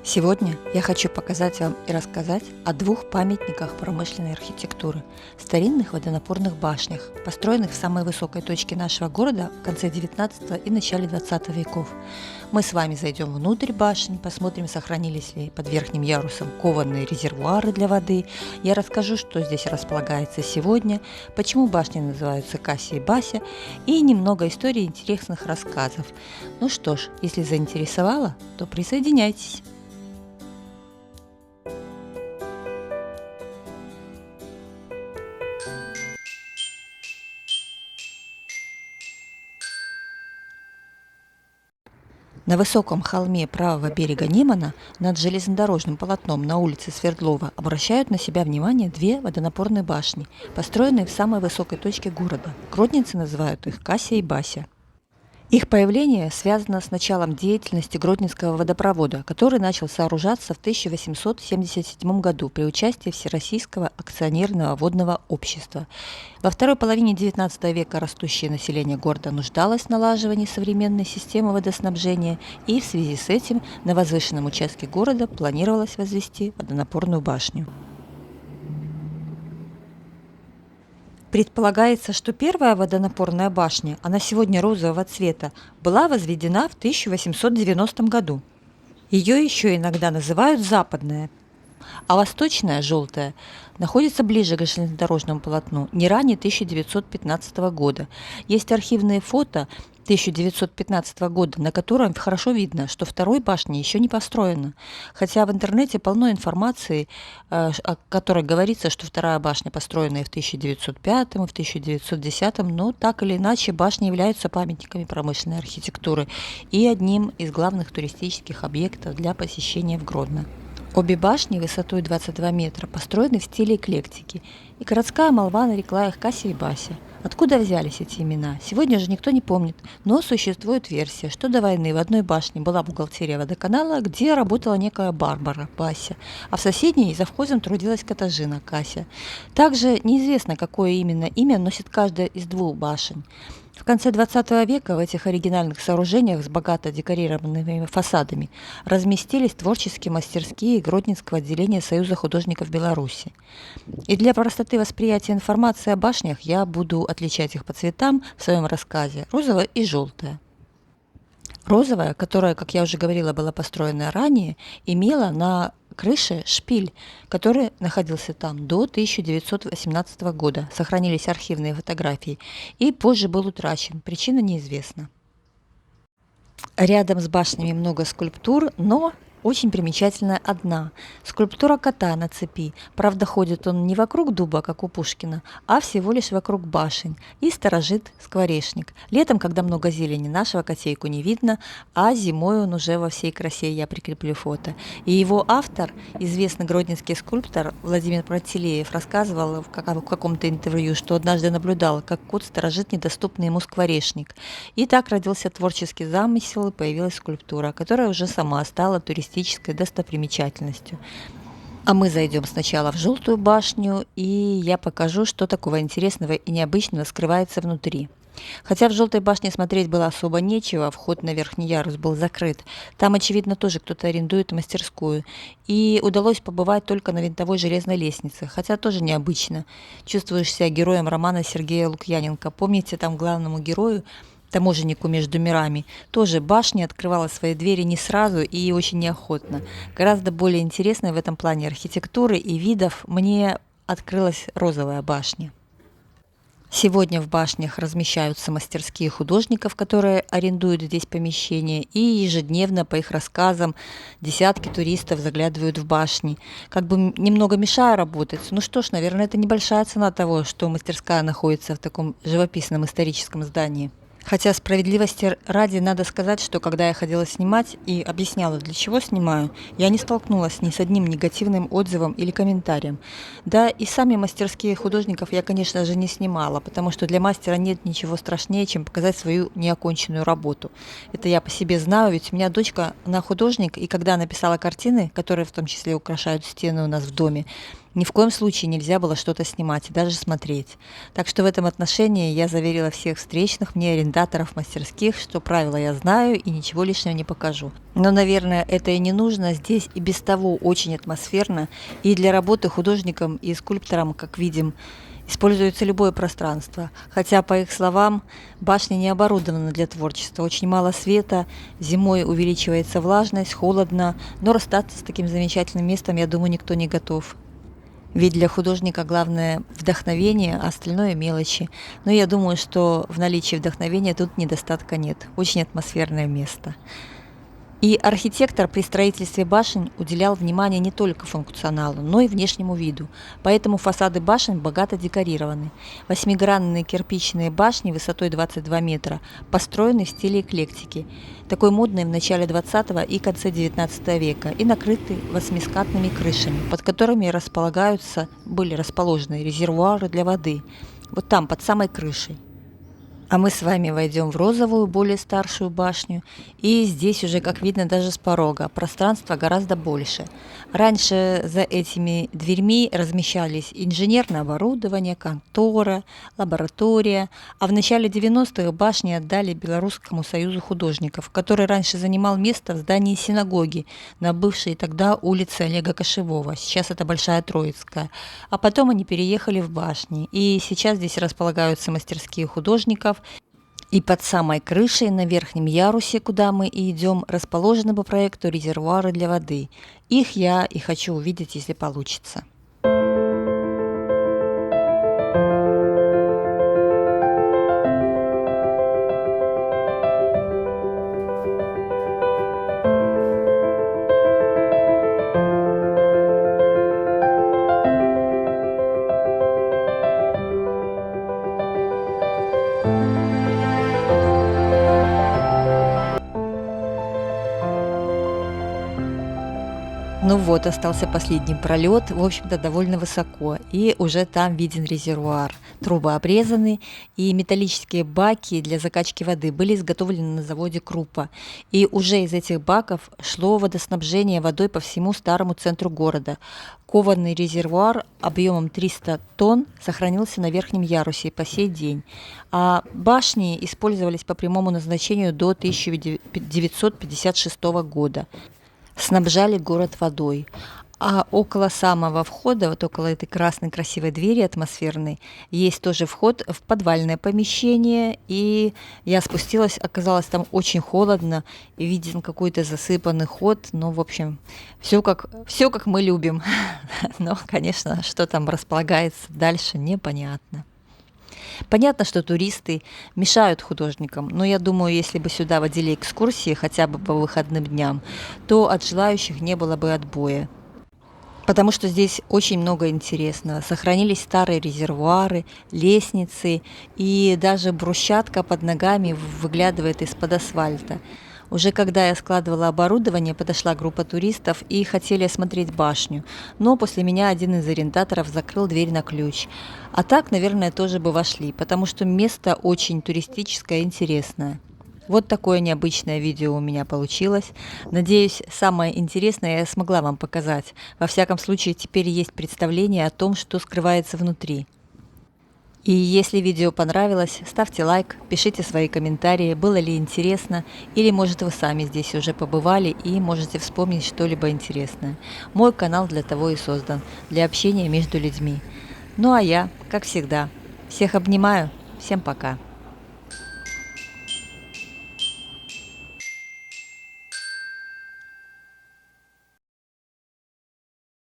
Сегодня я хочу показать вам и рассказать о двух памятниках промышленной архитектуры – старинных водонапорных башнях, построенных в самой высокой точке нашего города в конце 19 и начале 20 веков. Мы с вами зайдем внутрь башен, посмотрим, сохранились ли под верхним ярусом кованые резервуары для воды. Я расскажу, что здесь располагается сегодня, почему башни называются Кася и Бася, и немного истории интересных рассказов. Ну что ж, если заинтересовало, то присоединяйтесь. На высоком холме правого берега Немана над железнодорожным полотном на улице Свердлова обращают на себя внимание две водонапорные башни, построенные в самой высокой точке города. Гродненцы называют их Кася и Бася. Их появление связано с началом деятельности Гродненского водопровода, который начал сооружаться в 1877 году при участии Всероссийского акционерного водного общества. Во второй половине XIX века растущее население города нуждалось в налаживании современной системы водоснабжения, и в связи с этим на возвышенном участке города планировалось возвести водонапорную башню. Предполагается, что первая водонапорная башня, она сегодня розового цвета, была возведена в 1890 году. Ее еще иногда называют западная, а восточная, желтая, находится ближе к железнодорожному полотну, не ранее 1915 года. Есть архивные фото 1915 года, на котором хорошо видно, что второй башни еще не построена. Хотя в интернете полно информации, о которой говорится, что вторая башня построена и в 1905, и в 1910, но так или иначе башни являются памятниками промышленной архитектуры и одним из главных туристических объектов для посещения в Гродно. Обе башни высотой 22 метра построены в стиле эклектики, и городская молва нарекла их Кася и Бася. Откуда взялись эти имена, сегодня же никто не помнит, но существует версия, что до войны в одной башне была бухгалтерия водоканала, где работала некая Барбара, Бася, а в соседней завхозом трудилась Катажина, Кася. Также неизвестно, какое именно имя носит каждая из двух башен. В конце 20 века в этих оригинальных сооружениях с богато декорированными фасадами разместились творческие мастерские Гродненского отделения Союза художников Беларуси. И для простоты восприятия информации о башнях я буду отличать их по цветам в своем рассказе: розовая и желтая. Розовая, которая, как я уже говорила, была построена ранее, имела на крыше шпиль, который находился там до 1918 года. Сохранились архивные фотографии и позже был утрачен. Причина неизвестна. Рядом с башнями много скульптур, но очень примечательная одна – скульптура кота на цепи. Правда, ходит он не вокруг дуба, как у Пушкина, а всего лишь вокруг башен, и сторожит скворечник. Летом, когда много зелени, нашего котейку не видно, а зимой он уже во всей красе, я прикреплю фото. И его автор, известный гродненский скульптор Владимир Протилеев, рассказывал в каком-то интервью, что однажды наблюдал, как кот сторожит недоступный ему скворечник. И так родился творческий замысел, и появилась скульптура, которая уже сама стала туристической достопримечательностью. А мы зайдем сначала в желтую башню, и я покажу, что такого интересного и необычного скрывается внутри. Хотя в желтой башне смотреть было особо нечего, вход на верхний ярус был закрыт. Там, очевидно, тоже кто-то арендует мастерскую. И удалось побывать только на винтовой железной лестнице, хотя тоже необычно. Чувствуешь себя героем романа Сергея Лукьяненко. Помните, там главному герою, таможеннику между мирами, тоже башня открывала свои двери не сразу и очень неохотно. Гораздо более интересной в этом плане архитектуры и видов мне открылась розовая башня. Сегодня в башнях размещаются мастерские художников, которые арендуют здесь помещения, и ежедневно, по их рассказам, десятки туристов заглядывают в башни. Как бы немного мешая работать. Ну что ж, наверное, это небольшая цена того, что мастерская находится в таком живописном историческом здании. Хотя справедливости ради надо сказать, что когда я ходила снимать и объясняла, для чего снимаю, я не столкнулась ни с одним негативным отзывом или комментарием. Да и сами мастерские художников я, конечно же, не снимала, потому что для мастера нет ничего страшнее, чем показать свою неоконченную работу. Это я по себе знаю, ведь у меня дочка, она художник, и когда она писала картины, которые в том числе украшают стены у нас в доме, Ни в коем случае нельзя было что-то снимать и даже смотреть. Так что в этом отношении я заверила всех встречных мне арендаторов мастерских, что правила я знаю и ничего лишнего не покажу. Но, наверное, это и не нужно. Здесь и без того очень атмосферно. И для работы художником и скульптором, как видим, используется любое пространство. Хотя, по их словам, башня не оборудована для творчества. Очень мало света, зимой увеличивается влажность, холодно. Но расстаться с таким замечательным местом, я думаю, никто не готов. Ведь для художника главное вдохновение, а остальное мелочи. Но я думаю, что в наличии вдохновения тут недостатка нет. Очень атмосферное место. И архитектор при строительстве башен уделял внимание не только функционалу, но и внешнему виду. Поэтому фасады башен богато декорированы. Восьмигранные кирпичные башни высотой 22 метра построены в стиле эклектики, такой модной в начале 20 и конце 19 века, и накрыты восьмискатными крышами, под которыми были расположены резервуары для воды, вот там, под самой крышей. А мы с вами войдем в розовую, более старшую башню. И здесь уже, как видно, даже с порога пространство гораздо больше. Раньше за этими дверьми размещались инженерное оборудование, контора, лаборатория. А в начале 90-х башни отдали Белорусскому союзу художников, который раньше занимал место в здании синагоги на бывшей тогда улице Олега Кошевого. Сейчас это Большая Троицкая. А потом они переехали в башни. И сейчас здесь располагаются мастерские художников. И под самой крышей на верхнем ярусе, куда мы и идем, расположены по проекту резервуары для воды. Их я и хочу увидеть, если получится. Ну вот, остался последний пролет, в общем-то, довольно высоко, и уже там виден резервуар. Трубы обрезаны, и металлические баки для закачки воды были изготовлены на заводе Круппа. И уже из этих баков шло водоснабжение водой по всему старому центру города. Кованный резервуар объемом 300 тонн сохранился на верхнем ярусе и по сей день. А башни использовались по прямому назначению до 1956 года. Снабжали город водой. А около самого входа, вот около этой красной красивой двери атмосферной, есть тоже вход в подвальное помещение. И я спустилась, оказалось там очень холодно, и виден какой-то засыпанный ход. Ну, в общем, все как мы любим. Но, конечно, что там располагается дальше, непонятно. Понятно, что туристы мешают художникам, но я думаю, если бы сюда водили экскурсии хотя бы по выходным дням, то от желающих не было бы отбоя. Потому что здесь очень много интересного. Сохранились старые резервуары, лестницы, и даже брусчатка под ногами выглядывает из-под асфальта. Уже когда я складывала оборудование, подошла группа туристов и хотели осмотреть башню, но после меня один из арендаторов закрыл дверь на ключ. А так, наверное, тоже бы вошли, потому что место очень туристическое и интересное. Вот такое необычное видео у меня получилось. Надеюсь, самое интересное я смогла вам показать. Во всяком случае, теперь есть представление о том, что скрывается внутри. И если видео понравилось, ставьте лайк, пишите свои комментарии, было ли интересно, или может вы сами здесь уже побывали и можете вспомнить что-либо интересное. Мой канал для того и создан, для общения между людьми. Ну а я, как всегда, всех обнимаю, всем пока.